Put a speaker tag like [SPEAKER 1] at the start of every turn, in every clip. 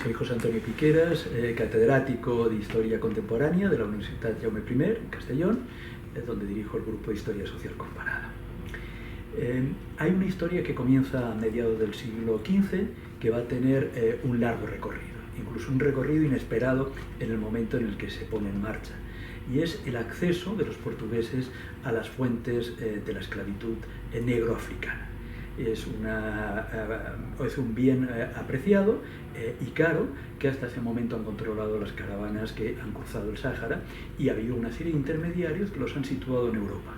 [SPEAKER 1] Soy José Antonio Piqueras, catedrático de Historia Contemporánea de la Universitat Jaume I, en Castellón, donde dirijo el grupo de Historia Social Comparada. Hay una historia que comienza a mediados del siglo XV que va a tener un largo recorrido, incluso un recorrido inesperado en el momento en el que se pone en marcha, y es el acceso de los portugueses a las fuentes de la esclavitud negroafricana. Es un bien apreciado y caro, que hasta ese momento han controlado las caravanas que han cruzado el Sáhara, y ha habido una serie de intermediarios que los han situado en Europa.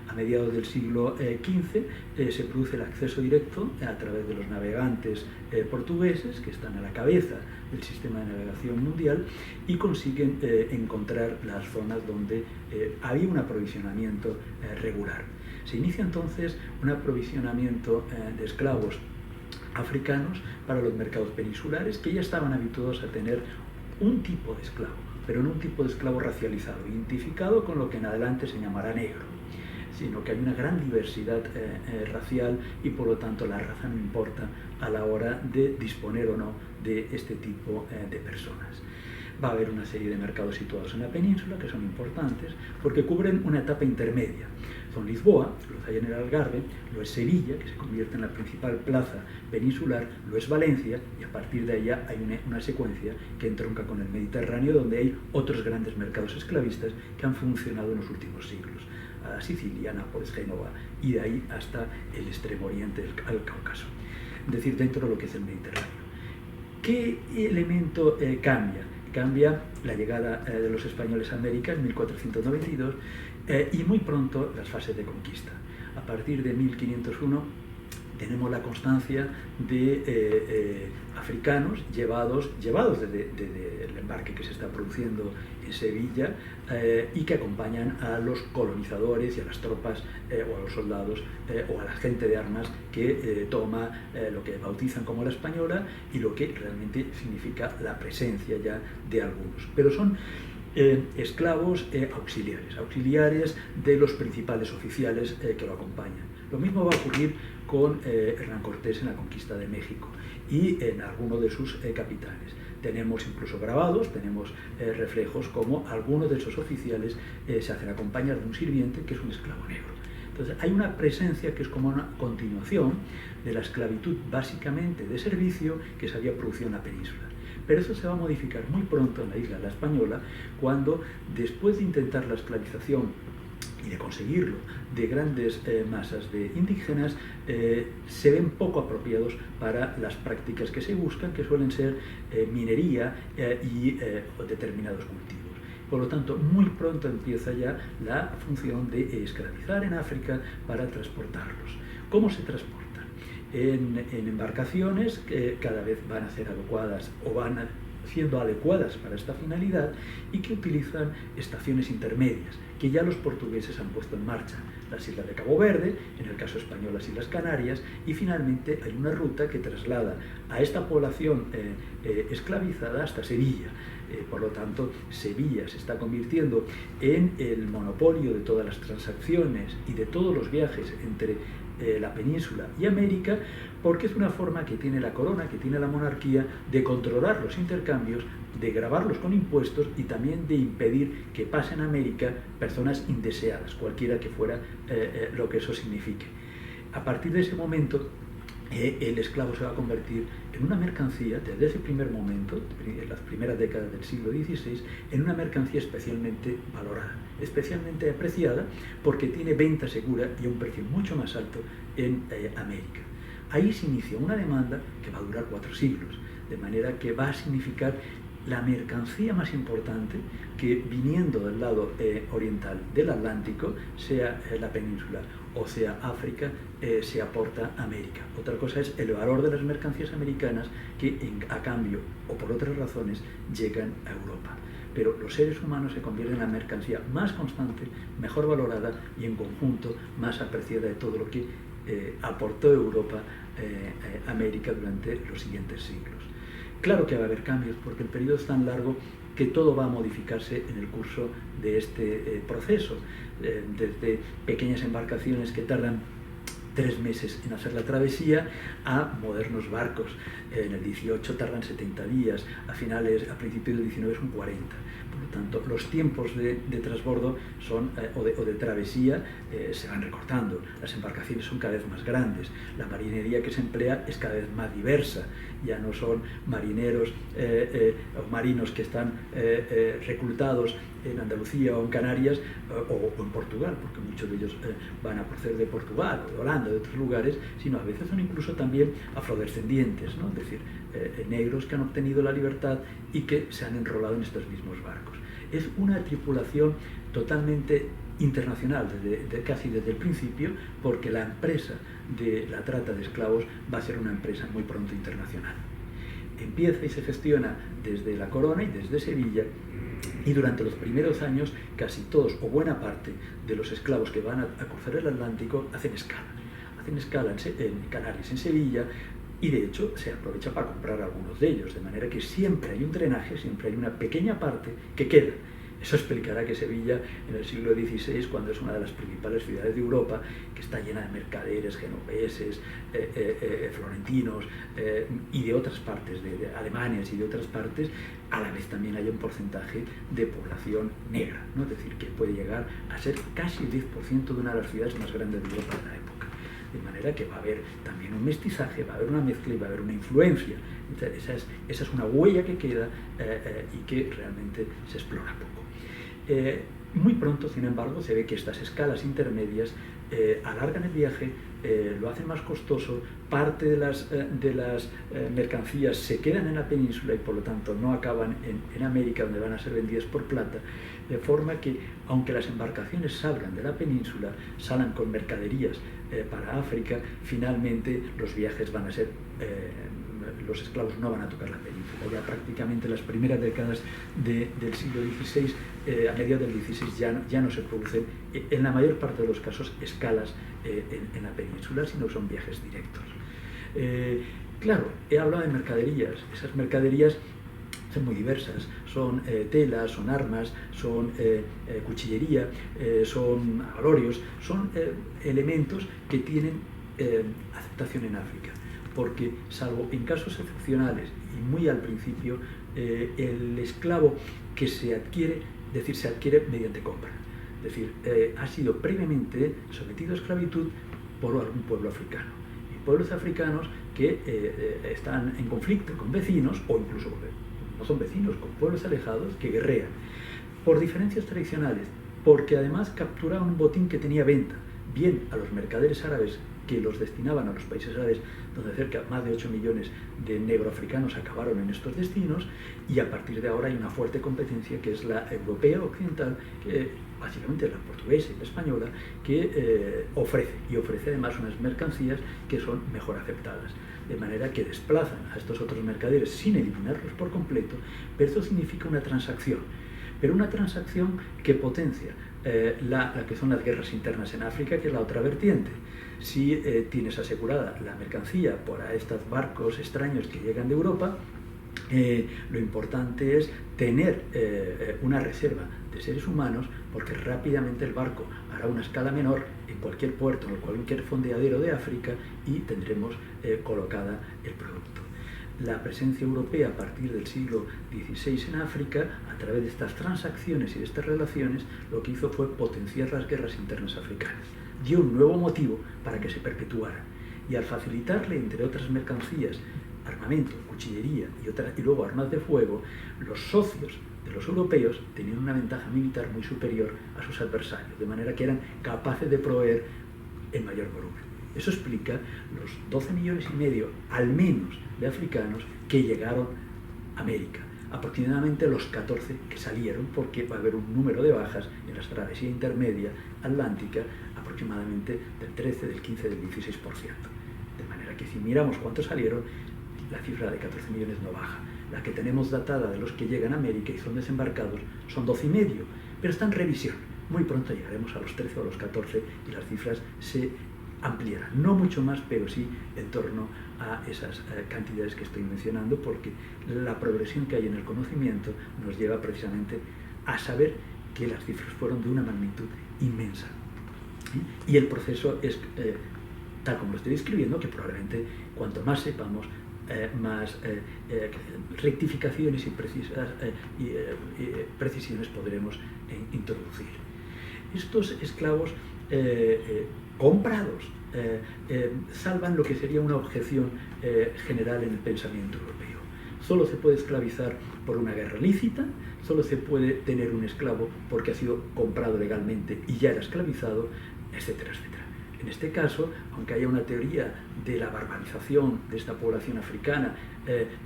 [SPEAKER 1] A mediados del siglo XV se produce el acceso directo a través de los navegantes portugueses, que están a la cabeza del sistema de navegación mundial, y consiguen encontrar las zonas donde había un aprovisionamiento regular. Se inicia entonces un aprovisionamiento de esclavos africanos para los mercados peninsulares, que ya estaban habituados a tener un tipo de esclavo, pero no un tipo de esclavo racializado, identificado con lo que en adelante se llamará negro, sino que hay una gran diversidad racial, y por lo tanto la raza no importa a la hora de disponer o no de este tipo de personas. Va a haber una serie de mercados situados en la península que son importantes porque cubren una etapa intermedia. Son Lisboa, lo hay en el Algarve, lo es Sevilla, que se convierte en la principal plaza peninsular, lo es Valencia, y a partir de allá hay una secuencia que entronca con el Mediterráneo, donde hay otros grandes mercados esclavistas que han funcionado en los últimos siglos. A Sicilia, Nápoles, Génova, y de ahí hasta el extremo oriente del Cáucaso, es decir, dentro de lo que es el Mediterráneo. ¿Qué elemento cambia? Cambia la llegada de los españoles a América en 1492 y muy pronto las fases de conquista. A partir de 1501 tenemos la constancia de africanos llevados desde el embarque que se está produciendo en Sevilla y que acompañan a los colonizadores y a las tropas o a los soldados o a la gente de armas que toma lo que bautizan como la española, y lo que realmente significa la presencia ya de algunos. Pero son esclavos auxiliares de los principales oficiales que lo acompañan. Lo mismo va a ocurrir con Hernán Cortés en la conquista de México y en algunos de sus capitanes. Tenemos incluso grabados, tenemos reflejos como algunos de esos oficiales se hacen acompañar de un sirviente que es un esclavo negro. Entonces hay una presencia que es como una continuación de la esclavitud básicamente de servicio que se había producido en la península. Pero eso se va a modificar muy pronto en la isla de la Española, cuando, después de intentar la esclavización y de conseguirlo de grandes masas de indígenas, se ven poco apropiados para las prácticas que se buscan, que suelen ser minería y determinados cultivos. Por lo tanto, muy pronto empieza ya la función de esclavizar en África para transportarlos. ¿Cómo se transportan? En embarcaciones que cada vez van a ser adecuadas o van siendo adecuadas para esta finalidad, y que utilizan estaciones intermedias que ya los portugueses han puesto en marcha: las islas de Cabo Verde, en el caso español las Islas Canarias, y finalmente hay una ruta que traslada a esta población esclavizada hasta Sevilla. Por lo tanto, Sevilla se está convirtiendo en el monopolio de todas las transacciones y de todos los viajes entre la península y América, porque es una forma que tiene la corona, que tiene la monarquía, de controlar los intercambios, de gravarlos con impuestos y también de impedir que pasen a América personas indeseadas, cualquiera que fuera lo que eso signifique. A partir de ese momento, el esclavo se va a convertir en una mercancía, desde ese primer momento, en las primeras décadas del siglo XVI, en una mercancía especialmente valorada, especialmente apreciada, porque tiene venta segura y a un precio mucho más alto en América. Ahí se inicia una demanda que va a durar 4 siglos, de manera que va a significar la mercancía más importante que, viniendo del lado oriental del Atlántico, sea la península o sea África, se aporta a América. Otra cosa es el valor de las mercancías americanas que a cambio o por otras razones llegan a Europa. Pero los seres humanos se convierten en la mercancía más constante, mejor valorada y en conjunto más apreciada de todo lo que aportó Europa a América durante los siguientes siglos. Claro que va a haber cambios, porque el periodo es tan largo que todo va a modificarse en el curso de este proceso, desde pequeñas embarcaciones que tardan 3 meses en hacer la travesía, a modernos barcos. En el 18 tardan 70 días, a principios del 19 son 40. Por lo tanto, los tiempos de transbordo o de travesía se van recortando. Las embarcaciones son cada vez más grandes. La marinería que se emplea es cada vez más diversa. Ya no son marineros o marinos que están reclutados en Andalucía o en Canarias o en Portugal, porque muchos de ellos van a proceder de Portugal o de Holanda, de otros lugares, sino a veces son incluso también afrodescendientes, ¿no? Es decir, negros que han obtenido la libertad y que se han enrolado en estos mismos barcos. Es una tripulación totalmente internacional, casi desde el principio, porque la empresa de la trata de esclavos va a ser una empresa muy pronto internacional. Empieza y se gestiona desde la Corona y desde Sevilla, y durante los primeros años casi todos o buena parte de los esclavos que van a cruzar el Atlántico hacen escala en Canarias, en Sevilla, y de hecho se aprovecha para comprar algunos de ellos, de manera que siempre hay un drenaje, siempre hay una pequeña parte que queda. Eso explicará que Sevilla, en el siglo XVI, cuando es una de las principales ciudades de Europa, que está llena de mercaderes genoveses, florentinos y de otras partes, de alemanes y de otras partes, a la vez también hay un porcentaje de población negra, ¿no? Es decir, que puede llegar a ser casi el 10% de una de las ciudades más grandes de Europa de la época. De manera que va a haber también un mestizaje, va a haber una mezcla y va a haber una influencia. Esa es una huella que queda y que realmente se explora poco. Muy pronto, sin embargo, se ve que estas escalas intermedias alargan el viaje, lo hacen más costoso, parte de las mercancías se quedan en la península y por lo tanto no acaban en América, donde van a ser vendidas por plata, de forma que, aunque las embarcaciones salgan de la península, salgan con mercaderías para África, finalmente los viajes van a ser... los esclavos no van a tocar la península. Ya prácticamente las primeras décadas del siglo XVI, a mediados del XVI, ya no se producen, en la mayor parte de los casos, escalas en la península, sino que son viajes directos. Claro, he hablado de mercaderías. Esas mercaderías son muy diversas, son telas, son armas, son cuchillería, son abalorios, son elementos que tienen aceptación en África, porque salvo en casos excepcionales y muy al principio, el esclavo que se adquiere, es decir, se adquiere mediante compra, es decir, ha sido previamente sometido a esclavitud por algún pueblo africano. Y pueblos africanos que están en conflicto con vecinos, o incluso no son vecinos, con pueblos alejados que guerrean por diferencias tradicionales, porque además capturaban un botín que tenía venta, bien a los mercaderes árabes que los destinaban a los países árabes, donde cerca más de 8 millones de negroafricanos acabaron en estos destinos, y a partir de ahora hay una fuerte competencia que es la europea occidental, que básicamente la portuguesa y la española, que ofrece además unas mercancías que son mejor aceptadas, de manera que desplazan a estos otros mercaderes sin eliminarlos por completo, pero esto significa una transacción, pero una transacción que potencia la que son las guerras internas en África, que es la otra vertiente. Si tienes asegurada la mercancía por estos barcos extraños que llegan de Europa, lo importante es tener una reserva de seres humanos, porque rápidamente el barco hará una escala menor en cualquier puerto, en cualquier fondeadero de África, y tendremos colocada el producto. La presencia europea a partir del siglo XVI en África, a través de estas transacciones y de estas relaciones, lo que hizo fue potenciar las guerras internas africanas. Dio un nuevo motivo para que se perpetuaran. Y al facilitarle, entre otras mercancías, armamento, cuchillería y luego armas de fuego, los socios de los europeos tenían una ventaja militar muy superior a sus adversarios, de manera que eran capaces de proveer en mayor volumen. Eso explica los 12 millones y medio, al menos, de africanos que llegaron a América. Aproximadamente los 14 que salieron, porque va a haber un número de bajas en la travesía intermedia atlántica, aproximadamente del 13, del 15, del 16%. De manera que si miramos cuántos salieron, la cifra de 14 millones no baja. La que tenemos datada de los que llegan a América y son desembarcados son 12,5, pero está en revisión. Muy pronto llegaremos a los 13 o a los 14 y las cifras se ampliarán. No mucho más, pero sí en torno a esas cantidades que estoy mencionando, porque la progresión que hay en el conocimiento nos lleva precisamente a saber que las cifras fueron de una magnitud inmensa. Y el proceso es tal como lo estoy describiendo, que probablemente cuanto más sepamos, más rectificaciones y precisiones podremos introducir. Estos esclavos comprados salvan lo que sería una objeción general en el pensamiento europeo. Solo se puede esclavizar por una guerra lícita, solo se puede tener un esclavo porque ha sido comprado legalmente y ya era esclavizado, etcétera, etcétera. En este caso, aunque haya una teoría de la barbarización de esta población africana,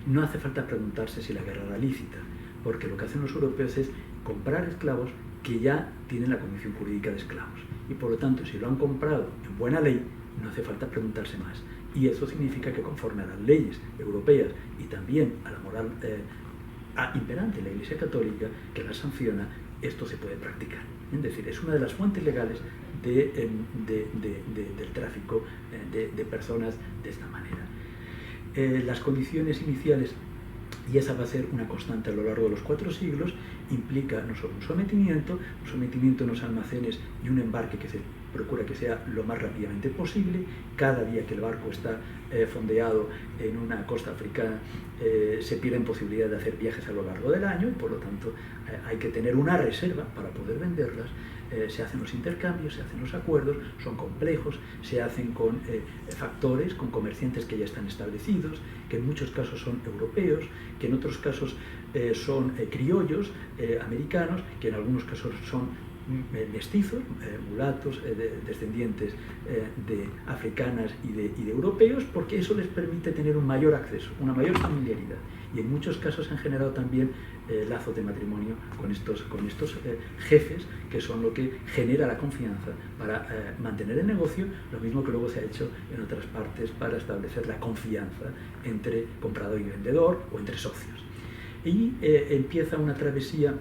[SPEAKER 1] no hace falta preguntarse si la guerra era lícita, porque lo que hacen los europeos es comprar esclavos que ya tienen la condición jurídica de esclavos. Y por lo tanto, si lo han comprado en buena ley, no hace falta preguntarse más. Y eso significa que conforme a las leyes europeas y también a la moral imperante en la Iglesia Católica, que la sanciona, esto se puede practicar. Es decir, es una de las fuentes legales del tráfico de personas de esta manera. Las condiciones iniciales, y esa va a ser una constante a lo largo de los 4 siglos, implica no solo un sometimiento en los almacenes y un embarque que se procura que sea lo más rápidamente posible. Cada día que el barco está fondeado en una costa africana se pierden posibilidades de hacer viajes a lo largo del año y por lo tanto hay que tener una reserva para poder venderlas. Se hacen los intercambios, se hacen los acuerdos, son complejos, se hacen con factores, con comerciantes que ya están establecidos, que en muchos casos son europeos, que en otros casos son criollos americanos, que en algunos casos son mestizos, mulatos, descendientes de africanas y de europeos, porque eso les permite tener un mayor acceso, una mayor familiaridad. Y en muchos casos han generado también lazos de matrimonio con estos jefes, que son lo que genera la confianza para mantener el negocio, lo mismo que luego se ha hecho en otras partes para establecer la confianza entre comprador y vendedor o entre socios. Y empieza una travesía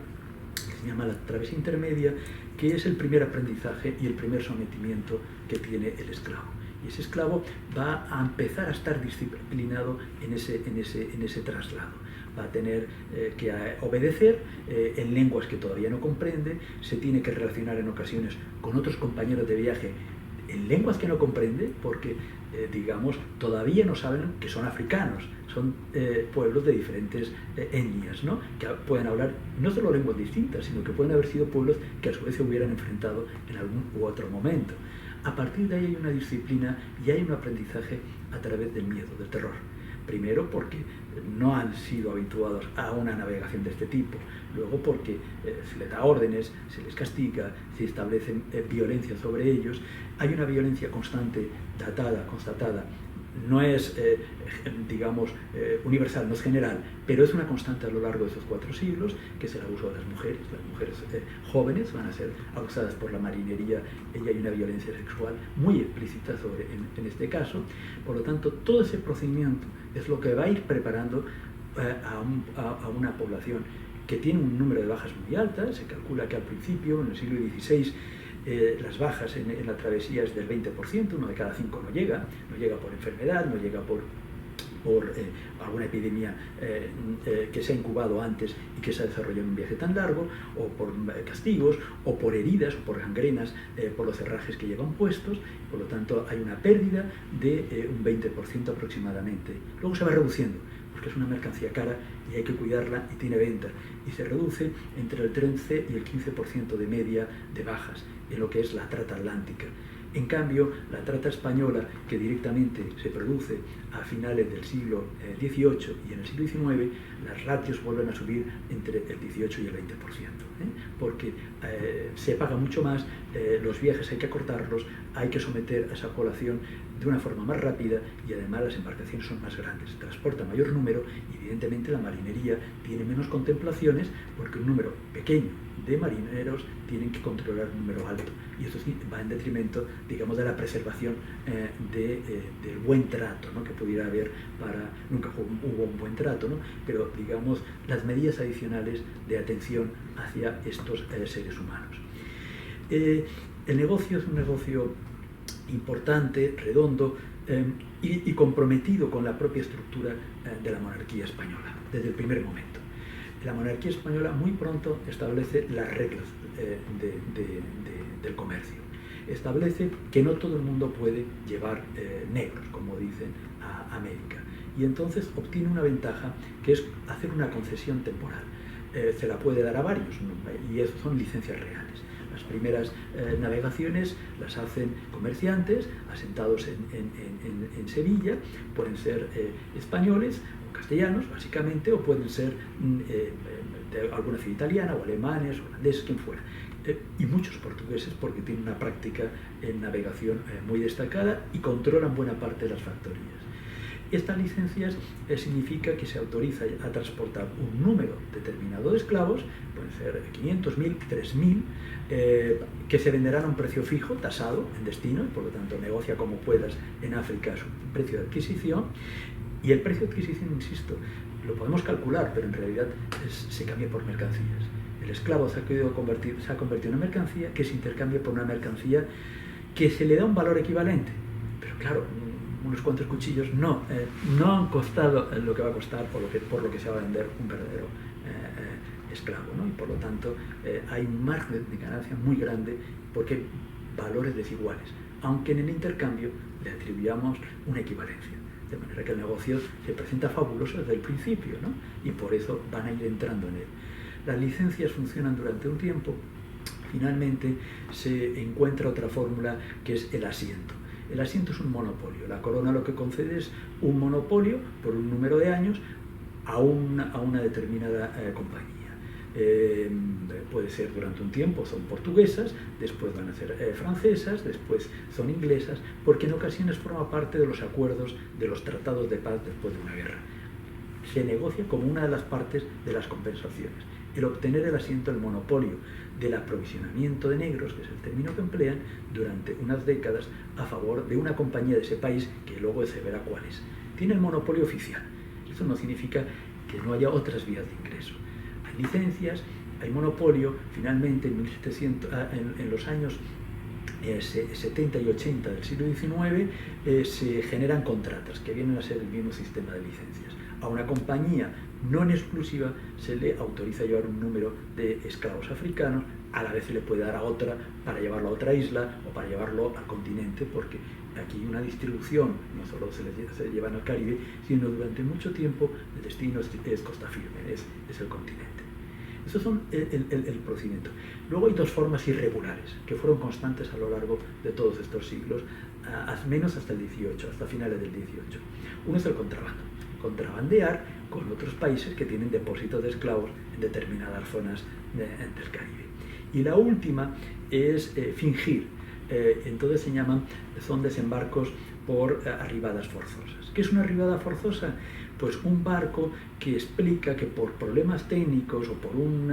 [SPEAKER 1] que se llama la travesía intermedia, que es el primer aprendizaje y el primer sometimiento que tiene el esclavo. Y ese esclavo va a empezar a estar disciplinado en ese traslado. Va a tener que obedecer en lenguas que todavía no comprende, se tiene que relacionar en ocasiones con otros compañeros de viaje en lenguas que no comprende, porque, digamos, todavía no saben que son africanos, son pueblos de diferentes etnias, ¿no? Que pueden hablar no solo lenguas distintas, sino que pueden haber sido pueblos que a su vez se hubieran enfrentado en algún u otro momento. A partir de ahí hay una disciplina y hay un aprendizaje a través del miedo, del terror. Primero porque no han sido habituados a una navegación de este tipo, luego porque se les da órdenes, se les castiga, se establece violencia sobre ellos. Hay una violencia constante, datada, constatada. No es, digamos, universal, no es general, pero es una constante a lo largo de esos 4 siglos, que es el abuso de las mujeres. Las mujeres jóvenes van a ser abusadas por la marinería, y hay una violencia sexual muy explícita en este caso. Por lo tanto, todo ese procedimiento es lo que va a ir preparando a una población que tiene un número de bajas muy altas. Se calcula que al principio, en el siglo XVI, las bajas en la travesía es del 20%, 1 de cada 5 no llega por enfermedad, no llega por alguna epidemia que se ha incubado antes y que se ha desarrollado en un viaje tan largo, o por castigos, o por heridas, o por gangrenas, por los herrajes que llevan puestos. Por lo tanto, hay una pérdida de un 20% aproximadamente. Luego se va reduciendo, porque es una mercancía cara y hay que cuidarla y tiene venta, y se reduce entre el 13 y el 15% de media de bajas en lo que es la trata atlántica. En cambio, la trata española, que directamente se produce a finales del siglo XVIII y en el siglo XIX, las ratios vuelven a subir entre el 18 y el 20%, porque se paga mucho más, los viajes hay que acortarlos, hay que someter a esa población de una forma más rápida y además las embarcaciones son más grandes, transporta mayor número y evidentemente la marinería tiene menos contemplaciones porque un número pequeño de marineros tienen que controlar un número alto, y eso sí va en detrimento, digamos, de la preservación del buen trato, ¿no?, que pudiera haber nunca hubo un buen trato, ¿no?, pero digamos las medidas adicionales de atención hacia estos seres humanos. El negocio es un negocio importante, redondo y comprometido con la propia estructura de la monarquía española desde el primer momento. La monarquía española muy pronto establece las reglas del comercio. establece que no todo el mundo puede llevar negros, como dicen, a América. Y entonces obtiene una ventaja, que es hacer una concesión temporal. Se la puede dar a varios, ¿no? Y eso son licencias reales. Las primeras navegaciones las hacen comerciantes asentados en Sevilla, pueden ser españoles o castellanos, básicamente, o pueden ser de alguna ciudad italiana, o alemanes, o holandeses, quien fuera. Y muchos portugueses, porque tienen una práctica en navegación muy destacada y controlan buena parte de las factorías. Estas licencias significa que se autoriza a transportar un número determinado de esclavos, pueden ser 500, 1000, 3000, que se venderán a un precio fijo, tasado en destino, y por lo tanto negocia como puedas en África su precio de adquisición. Y el precio de adquisición, insisto, lo podemos calcular, pero en realidad se cambia por mercancías. El esclavo se ha convertido en una mercancía que se intercambia por una mercancía que se le da un valor equivalente. Pero claro, unos cuantos cuchillos no han costado lo que va a costar por lo que se va a vender un verdadero esclavo, ¿no? Y por lo tanto hay un margen de ganancia muy grande porque hay valores desiguales, aunque en el intercambio le atribuyamos una equivalencia. De manera que el negocio se presenta fabuloso desde el principio, ¿no? Y por eso van a ir entrando en él. Las licencias funcionan durante un tiempo. Finalmente se encuentra otra fórmula, que es el asiento. El asiento es un monopolio. La corona lo que concede es un monopolio por un número de años a una determinada compañía. Puede ser durante un tiempo son portuguesas, después van a ser francesas, después son inglesas, porque en ocasiones forma parte de los acuerdos, de los tratados de paz después de una guerra. Se negocia como una de las partes de las compensaciones. El obtener el asiento, el monopolio del aprovisionamiento de negros, que es el término que emplean, durante unas décadas a favor de una compañía de ese país, que luego se verá cuál es. Tiene el monopolio oficial. Eso no significa que no haya otras vías de ingreso. Hay licencias, hay monopolio. Finalmente, en los años 70 y 80 del siglo XIX se generan contratas, que vienen a ser el mismo sistema de licencias. A una compañía no en exclusiva se le autoriza llevar un número de esclavos africanos, a la vez se le puede dar a otra para llevarlo a otra isla o para llevarlo al continente, porque aquí hay una distribución, no solo se llevan al Caribe, sino durante mucho tiempo el destino es costa firme, es el continente. Eso son el procedimiento. Luego hay dos formas irregulares que fueron constantes a lo largo de todos estos siglos, al menos hasta el 18, hasta finales del 18. Uno es el contrabando. Contrabandear con otros países que tienen depósitos de esclavos en determinadas zonas del Caribe. Y la última es fingir. Entonces son desembarcos por arribadas forzosas. ¿Qué es una arribada forzosa? Pues un barco que explica que por problemas técnicos o por un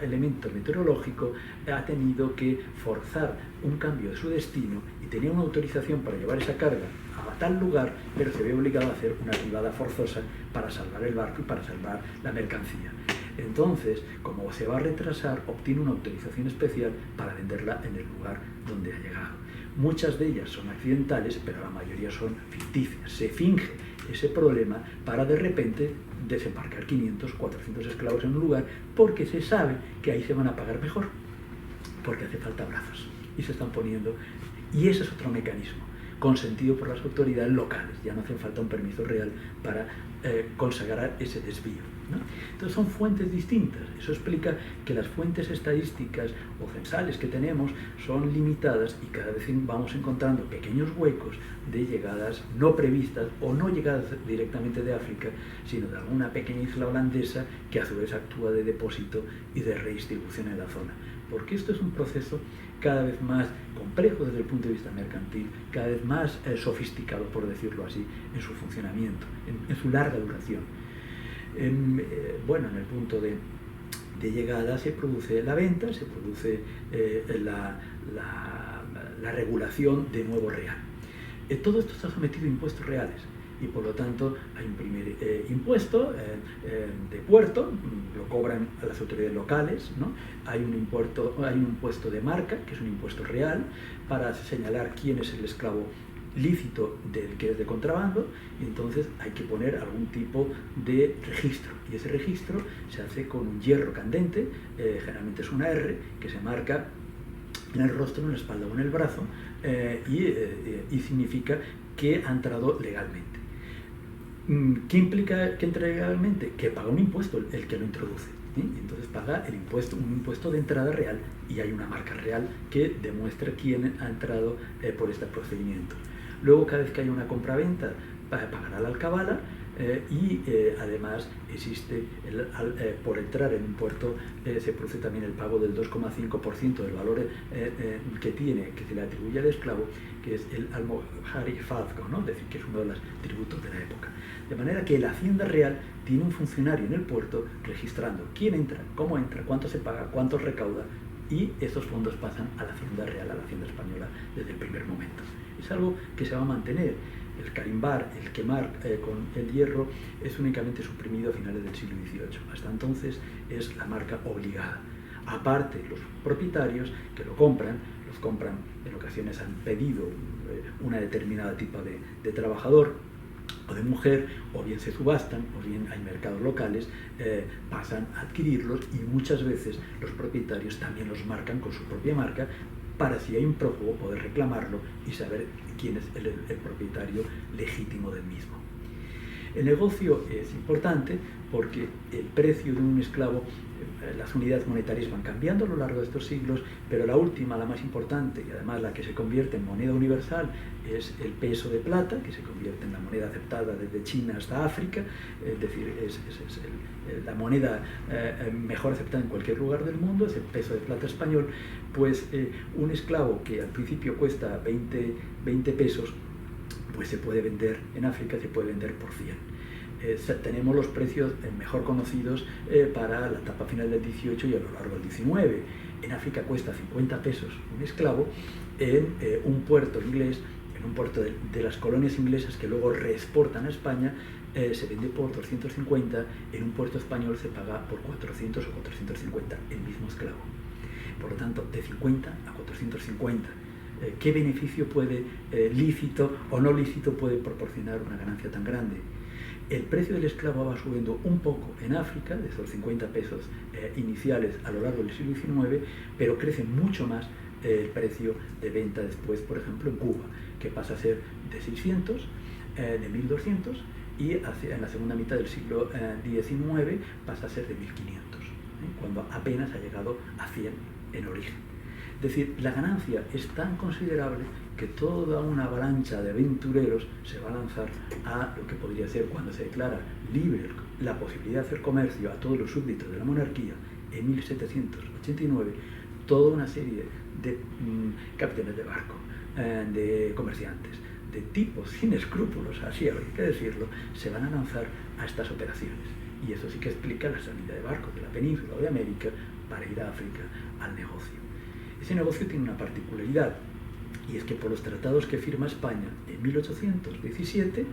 [SPEAKER 1] elemento meteorológico ha tenido que forzar un cambio de su destino y tenía una autorización para llevar esa carga a tal lugar, pero se ve obligado a hacer una arribada forzosa para salvar el barco y para salvar la mercancía. Entonces, como se va a retrasar, obtiene una autorización especial para venderla en el lugar donde ha llegado. Muchas de ellas son accidentales, pero la mayoría son ficticias. Se finge ese problema para de repente desembarcar 500, 400 esclavos en un lugar, porque se sabe que ahí se van a pagar mejor, porque hace falta brazos y se están poniendo. Y ese es otro mecanismo consentido por las autoridades locales. Ya no hace falta un permiso real para consagrar ese desvío, ¿no? Entonces son fuentes distintas. Eso explica que las fuentes estadísticas o censales que tenemos son limitadas y cada vez vamos encontrando pequeños huecos de llegadas no previstas o no llegadas directamente de África, sino de alguna pequeña isla holandesa que a su vez actúa de depósito y de redistribución en la zona. Porque esto es un proceso cada vez más complejo desde el punto de vista mercantil, cada vez más sofisticado, por decirlo así, en su funcionamiento, en su larga duración. En el punto de llegada se produce la venta, se produce la regulación de nuevo real. Todo esto está sometido a impuestos reales y por lo tanto hay un primer impuesto de puerto, lo cobran a las autoridades locales, ¿no? Hay un impuesto de marca, que es un impuesto real, para señalar quién es el esclavo lícito del que es de contrabando, y entonces hay que poner algún tipo de registro, y ese registro se hace con un hierro candente, generalmente es una R, que se marca en el rostro, en la espalda o en el brazo, y significa que ha entrado legalmente. ¿Qué implica que entre legalmente? Que paga un impuesto el que lo introduce. Entonces paga el impuesto, un impuesto de entrada real, y hay una marca real que demuestra quién ha entrado por este procedimiento. Luego, cada vez que haya una compraventa, pagará la alcabala, y además existe, por entrar en un puerto, se produce también el pago del 2,5% del valor que se le atribuye al esclavo, que es el almojarifazgo, ¿no? Es decir, que es uno de los tributos de la época. De manera que la Hacienda Real tiene un funcionario en el puerto registrando quién entra, cómo entra, cuánto se paga, cuánto recauda, y estos fondos pasan a la Hacienda Real, a la Hacienda Española, desde el primer momento. Es algo que se va a mantener. El carimbar, el quemar con el hierro, es únicamente suprimido a finales del siglo XVIII. Hasta entonces es la marca obligada. Aparte, los propietarios que los compran, en ocasiones han pedido una determinada tipo de trabajador o de mujer, o bien se subastan, o bien hay mercados locales, pasan a adquirirlos, y muchas veces los propietarios también los marcan con su propia marca, para, si hay un prófugo, poder reclamarlo y saber quién es el propietario legítimo del mismo. El negocio es importante porque el precio de un esclavo, las unidades monetarias van cambiando a lo largo de estos siglos, pero la última, la más importante, y además la que se convierte en moneda universal, es el peso de plata, que se convierte en la moneda aceptada desde China hasta África, es decir, es la moneda mejor aceptada en cualquier lugar del mundo, es el peso de plata español. Pues un esclavo que al principio cuesta 20 pesos, pues se puede vender en África, se puede vender por 100. Tenemos los precios mejor conocidos para la etapa final del 18 y a lo largo del 19. En África cuesta 50 pesos un esclavo, en un puerto inglés, en un puerto de las colonias inglesas que luego reexportan a España, se vende por 250, en un puerto español se paga por 400 o 450 el mismo esclavo. Por lo tanto, de 50 a 450. ¿Qué beneficio lícito o no lícito, puede proporcionar una ganancia tan grande? El precio del esclavo va subiendo un poco en África, de esos 50 pesos iniciales a lo largo del siglo XIX, pero crece mucho más el precio de venta después, por ejemplo, en Cuba, que pasa a ser de 600, de 1200, y en la segunda mitad del siglo XIX pasa a ser de 1500, cuando apenas ha llegado a 100 en origen. Es decir, la ganancia es tan considerable que toda una avalancha de aventureros se va a lanzar a lo que podría ser, cuando se declara libre la posibilidad de hacer comercio a todos los súbditos de la monarquía, en 1789, toda una serie de capitanes de barco, de comerciantes, de tipos sin escrúpulos, así hay que decirlo, se van a lanzar a estas operaciones. Y eso sí que explica la salida de barcos de la península o de América para ir a África al negocio. Ese negocio tiene una particularidad, y es que por los tratados que firma España en 1817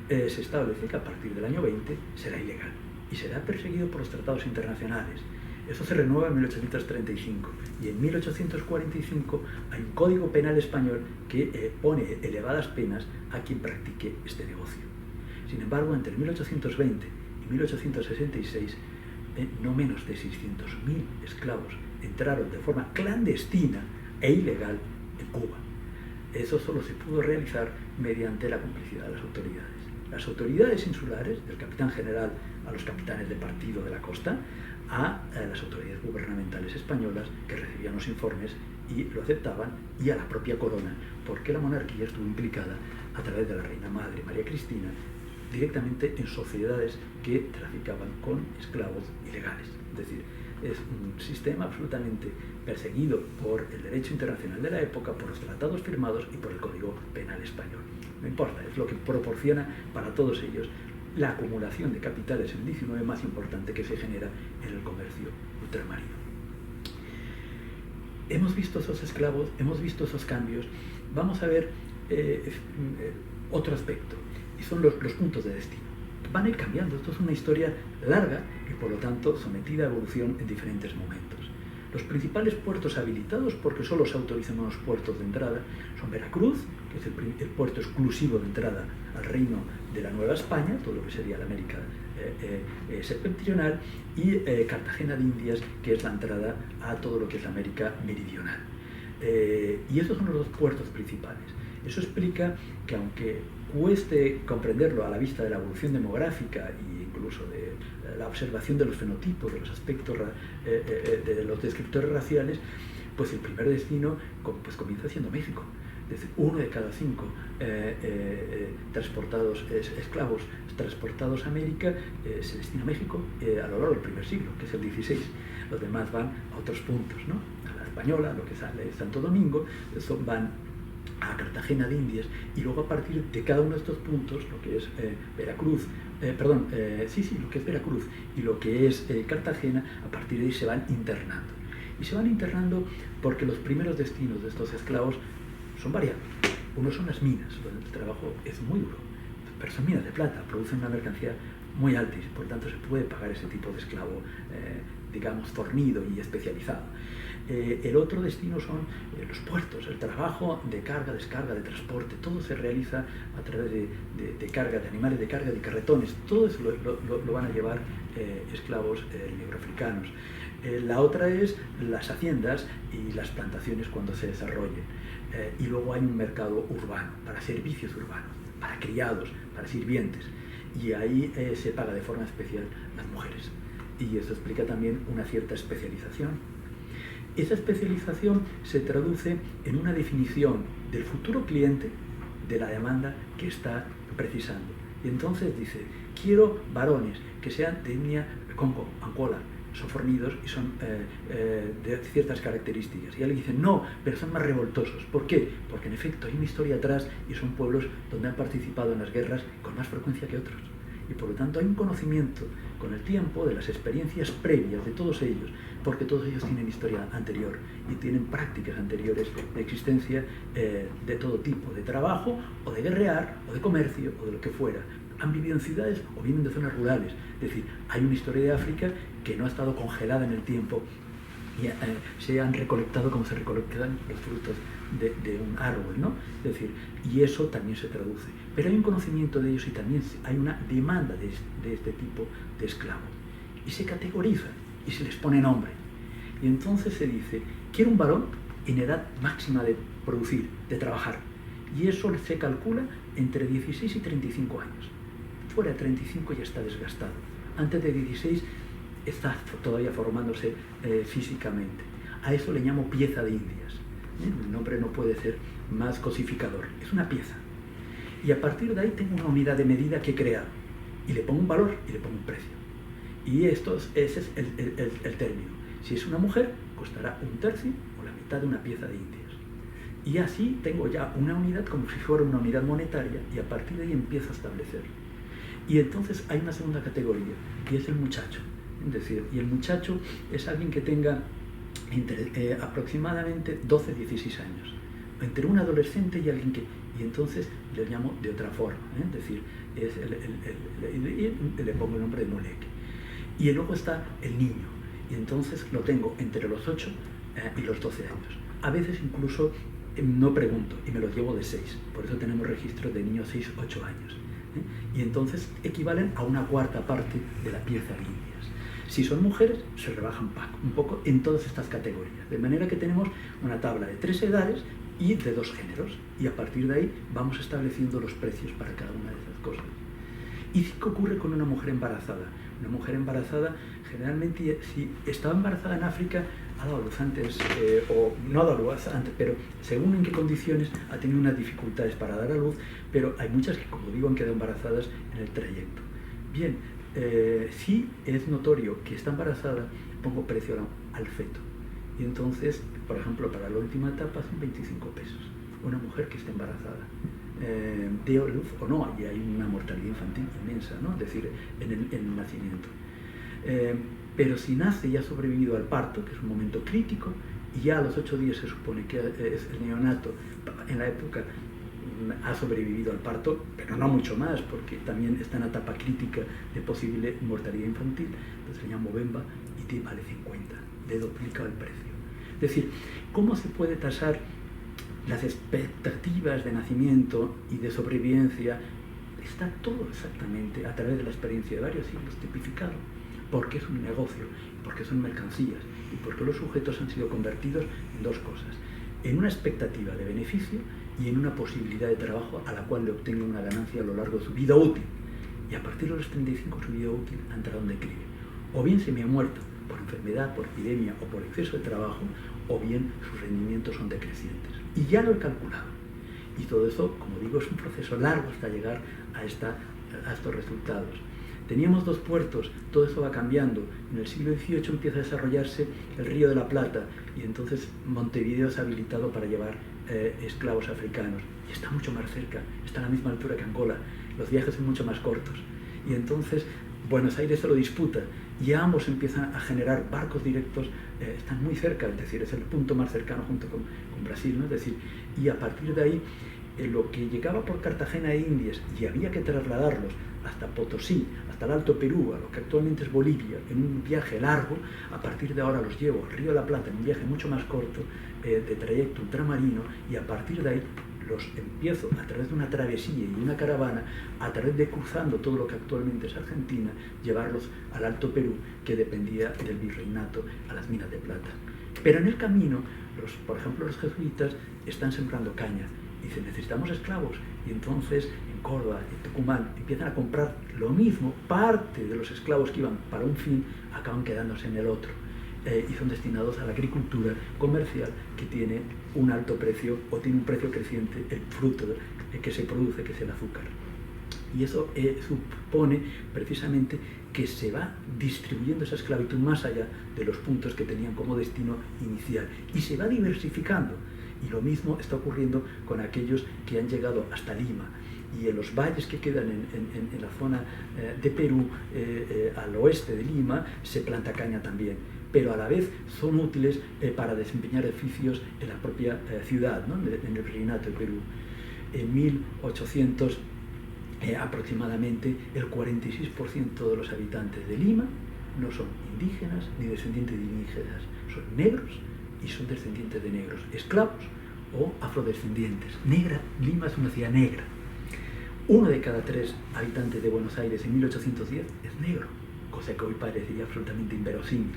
[SPEAKER 1] se establece que a partir del año 20 será ilegal y será perseguido por los tratados internacionales. Eso se renueva en 1835, y en 1845 hay un código penal español que pone elevadas penas a quien practique este negocio. Sin embargo, entre 1820 y 1866, no menos de 600.000 esclavos entraron de forma clandestina e ilegal en Cuba. Eso solo se pudo realizar mediante la complicidad de las autoridades. Las autoridades insulares, del capitán general a los capitanes de partido de la costa, a las autoridades gubernamentales españolas, que recibían los informes y lo aceptaban, y a la propia corona, porque la monarquía estuvo implicada a través de la reina madre María Cristina directamente en sociedades que traficaban con esclavos ilegales. Es decir, es un sistema absolutamente perseguido por el derecho internacional de la época, por los tratados firmados y por el Código Penal español. No importa, es lo que proporciona para todos ellos la acumulación de capitales en el 19 más importante que se genera en el comercio ultramarino. Hemos visto esos esclavos, hemos visto esos cambios. Vamos a ver otro aspecto, y son los puntos de destino. Van a ir cambiando. Esto es una historia larga y, por lo tanto, sometida a evolución en diferentes momentos. Los principales puertos habilitados, porque solo se autorizan unos puertos de entrada, son Veracruz, que es el puerto exclusivo de entrada al reino de la Nueva España, todo lo que sería la América septentrional, y Cartagena de Indias, que es la entrada a todo lo que es la América meridional. Y esos son los dos puertos principales. Eso explica que aunque cueste comprenderlo a la vista de la evolución demográfica e incluso de la observación de los fenotipos, de los aspectos de los descriptores raciales, pues el primer destino pues comienza siendo México. Es decir, 1 de cada 5 esclavos transportados a América se destina a México a lo largo del primer siglo, que es el XVI. Los demás van a otros puntos, ¿no? A la Española, lo que sale de Santo Domingo, van a Cartagena de Indias, y luego a partir de cada uno de estos puntos, lo que es Veracruz, lo que es Veracruz y lo que es Cartagena, a partir de ahí se van internando. Y se van internando porque los primeros destinos de estos esclavos son variados. Uno son las minas, donde el trabajo es muy duro, pero son minas de plata, producen una mercancía muy alta y por tanto se puede pagar ese tipo de esclavo, digamos, fornido y especializado. El otro destino son los puertos, el trabajo de carga, descarga, de transporte, todo se realiza a través de carga, de animales de carga, de carretones, todo eso lo van a llevar esclavos negroafricanos. La otra es las haciendas y las plantaciones cuando se desarrollen. Y luego hay un mercado urbano, para servicios urbanos, para criados, para sirvientes. Y ahí se paga de forma especial las mujeres. Y eso explica también una cierta especialización. Esa especialización se traduce en una definición del futuro cliente de la demanda que está precisando. Y entonces dice, quiero varones que sean de etnia Congo, Angola, son fornidos y son de ciertas características. Y alguien dice, no, pero son más revoltosos. ¿Por qué? Porque en efecto hay una historia atrás y son pueblos donde han participado en las guerras con más frecuencia que otros. Y por lo tanto hay un conocimiento con el tiempo de las experiencias previas de todos ellos, porque todos ellos tienen historia anterior y tienen prácticas anteriores de existencia de todo tipo, de trabajo o de guerrear o de comercio o de lo que fuera. Han vivido en ciudades o vienen de zonas rurales. Es decir, hay una historia de África que no ha estado congelada en el tiempo y se han recolectado como se recolectan los frutos de un árbol, ¿no? Es decir, y eso también se traduce. Pero hay un conocimiento de ellos y también hay una demanda de este tipo de esclavos. Y se categorizan y se les pone nombre. Y entonces se dice, quiero un varón en edad máxima de producir, de trabajar. Y eso se calcula entre 16 y 35 años. Fuera de 35 ya está desgastado. Antes de 16 está todavía formándose físicamente. A eso le llamo pieza de indias. El nombre no puede ser más cosificador. Es una pieza. Y a partir de ahí tengo una unidad de medida que he creado. Y le pongo un valor y le pongo un precio. Y ese es el término. Si es una mujer, costará un tercio o la mitad de una pieza de indias. Y así tengo ya una unidad como si fuera una unidad monetaria y a partir de ahí empiezo a establecer. Y entonces hay una segunda categoría, que es el muchacho. Es decir, y el muchacho es alguien que tenga entre aproximadamente 12 y 16 años. Entre un adolescente y alguien que... Y entonces le llamo de otra forma. Es decir, le pongo el nombre de moleque. Y luego está el niño. Y entonces lo tengo entre los 8 y los 12 años. A veces incluso no pregunto y me los llevo de 6. Por eso tenemos registros de niños 6-8 años. Y entonces equivalen a una cuarta parte de la pieza de indias. Si son mujeres, se rebajan un poco en todas estas categorías. De manera que tenemos una tabla de 3 edades y de 2 géneros. Y a partir de ahí vamos estableciendo los precios para cada una de esas cosas. ¿Y qué ocurre con una mujer embarazada? Una mujer embarazada, generalmente, si estaba embarazada en África, ha dado luz antes, o no ha dado luz antes, pero según en qué condiciones ha tenido unas dificultades para dar a luz, pero hay muchas que, como digo, han quedado embarazadas en el trayecto. Bien, si es notorio que está embarazada, pongo precio al feto. Y entonces, por ejemplo, para la última etapa son 25 pesos. Una mujer que esté embarazada. De luz o no, y hay una mortalidad infantil inmensa, ¿no? Es decir, en el nacimiento. Pero si nace y ha sobrevivido al parto, que es un momento crítico, y ya a los 8 días se supone que es el neonato, en la época ha sobrevivido al parto, pero no mucho más, porque también está en la etapa crítica de posible mortalidad infantil, entonces le llamo Bemba y te vale 50, le duplica el precio. Es decir, ¿cómo se puede tasar las expectativas de nacimiento y de sobrevivencia? Está todo exactamente a través de la experiencia de varios siglos tipificado, porque es un negocio, porque son mercancías y porque los sujetos han sido convertidos en dos cosas, en una expectativa de beneficio y en una posibilidad de trabajo a la cual le obtenga una ganancia a lo largo de su vida útil. Y a partir de los 35 su vida útil ha entrado en declive. O bien se me ha muerto por enfermedad, por epidemia o por exceso de trabajo, o bien sus rendimientos son decrecientes. Y ya lo he calculado. Y todo eso, como digo, es un proceso largo hasta llegar a estos resultados. Teníamos 2 puertos, todo eso va cambiando. En el siglo XVIII empieza a desarrollarse el Río de la Plata y entonces Montevideo es habilitado para llevar esclavos africanos. Y está mucho más cerca, está a la misma altura que Angola. Los viajes son mucho más cortos. Y entonces Buenos Aires se lo disputa y ambos empiezan a generar barcos directos, están muy cerca, es decir, es el punto más cercano junto con Brasil, ¿no? Es decir, y a partir de ahí lo que llegaba por Cartagena de Indias y había que trasladarlos hasta Potosí, hasta el Alto Perú, a lo que actualmente es Bolivia, en un viaje largo, a partir de ahora los llevo al Río de la Plata en un viaje mucho más corto, de trayecto ultramarino, y a partir de ahí los empiezo a través de una travesía y una caravana, a través de cruzando todo lo que actualmente es Argentina, llevarlos al Alto Perú, que dependía del virreinato, a las minas de plata. Pero en el camino, por ejemplo, los jesuitas están sembrando caña. Dicen, necesitamos esclavos. Y entonces en Córdoba, en Tucumán, empiezan a comprar lo mismo. Parte de los esclavos que iban para un fin acaban quedándose en el otro. Y son destinados a la agricultura comercial, que tiene un alto precio o tiene un precio creciente el fruto que se produce, que es el azúcar. Y eso supone precisamente que se va distribuyendo esa esclavitud más allá de los puntos que tenían como destino inicial y se va diversificando. Y lo mismo está ocurriendo con aquellos que han llegado hasta Lima. Y en los valles que quedan en la zona de Perú, al oeste de Lima, se planta caña también. Pero a la vez son útiles para desempeñar oficios en la propia ciudad, ¿no? En el virreinato de Perú. En 1800 aproximadamente el 46% de los habitantes de Lima no son indígenas ni descendientes de indígenas, son negros y son descendientes de negros, esclavos o afrodescendientes. Lima es una ciudad negra. 1 de cada 3 habitantes de Buenos Aires en 1810 es negro, cosa que hoy parecería absolutamente inverosímil.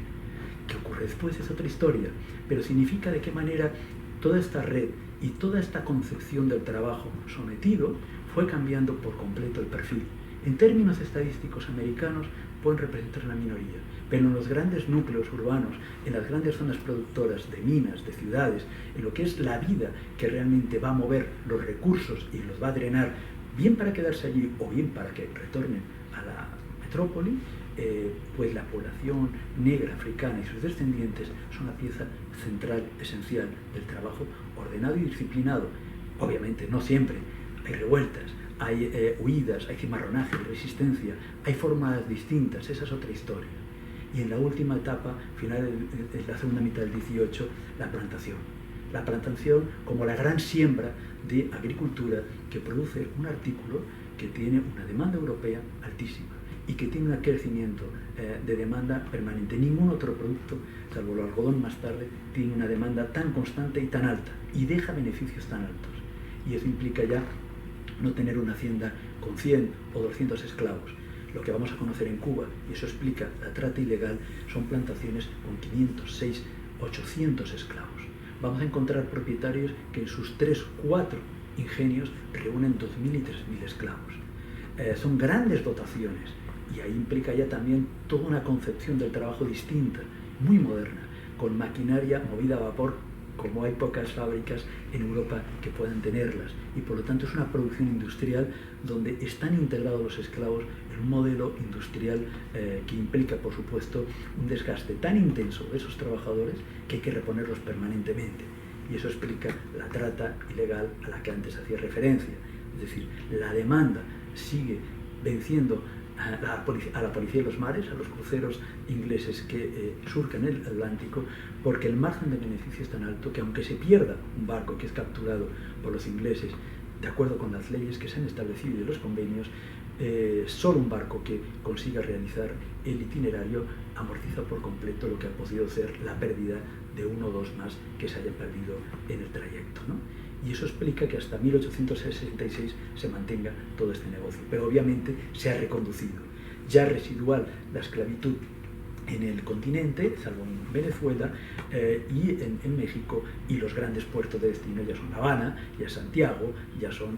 [SPEAKER 1] ¿Qué ocurre después? Es otra historia, pero significa de qué manera toda esta red y toda esta concepción del trabajo sometido fue cambiando por completo el perfil. En términos estadísticos americanos pueden representar una minoría, pero en los grandes núcleos urbanos, en las grandes zonas productoras de minas, de ciudades, en lo que es la vida que realmente va a mover los recursos y los va a drenar, bien para quedarse allí o bien para que retornen a la metrópoli, pues la población negra, africana y sus descendientes son la pieza central, esencial del trabajo ordenado y disciplinado. Obviamente no siempre, hay revueltas, hay huidas, hay cimarronaje, hay resistencia, hay formas distintas, esa es otra historia. Y en la última etapa, final de la segunda mitad del 18, la plantación. La plantación como la gran siembra de agricultura que produce un artículo que tiene una demanda europea altísima y que tiene un crecimiento de demanda permanente. Ningún otro producto, salvo el algodón más tarde, tiene una demanda tan constante y tan alta y deja beneficios tan altos. Y eso implica ya no tener una hacienda con 100 o 200 esclavos. Lo que vamos a conocer en Cuba, y eso explica la trata ilegal, son plantaciones con 500, 6, 800 esclavos. Vamos a encontrar propietarios que en sus 3, 4 ingenios reúnen 2.000 y 3.000 esclavos. Son grandes dotaciones y ahí implica ya también toda una concepción del trabajo distinta, muy moderna, con maquinaria movida a vapor, como hay pocas fábricas en Europa que puedan tenerlas, y por lo tanto es una producción industrial donde están integrados los esclavos en un modelo industrial que implica, por supuesto, un desgaste tan intenso de esos trabajadores que hay que reponerlos permanentemente, y eso explica la trata ilegal a la que antes hacía referencia. Es decir, la demanda sigue venciendo a la policía de los mares, a los cruceros ingleses que surcan el Atlántico, porque el margen de beneficio es tan alto que aunque se pierda un barco que es capturado por los ingleses, de acuerdo con las leyes que se han establecido y los convenios, solo un barco que consiga realizar el itinerario amortiza por completo lo que ha podido ser la pérdida de 1 o 2 más que se haya perdido en el trayecto, ¿no? Y eso explica que hasta 1866 se mantenga todo este negocio. Pero obviamente se ha reconducido. Ya residual la esclavitud en el continente, salvo en Venezuela y en México, y los grandes puertos de destino ya son La Habana, ya Santiago, ya son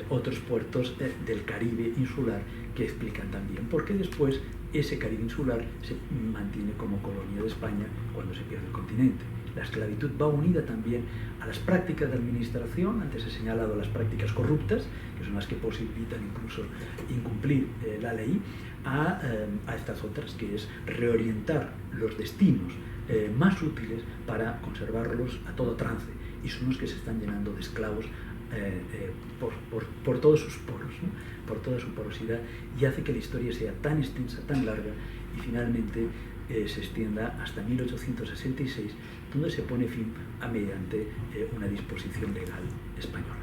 [SPEAKER 1] otros puertos del Caribe insular que explican también por qué después ese Caribe insular se mantiene como colonia de España cuando se pierde el continente. La esclavitud va unida también a las prácticas de administración. Antes he señalado las prácticas corruptas, que son las que posibilitan incluso incumplir la ley, a estas otras, que es reorientar los destinos más útiles para conservarlos a todo trance, y son los que se están llenando de esclavos por todos sus poros, ¿no? Por toda su porosidad, y hace que la historia sea tan extensa, tan larga, y finalmente se extienda hasta 1866, donde se pone fin mediante una disposición legal española.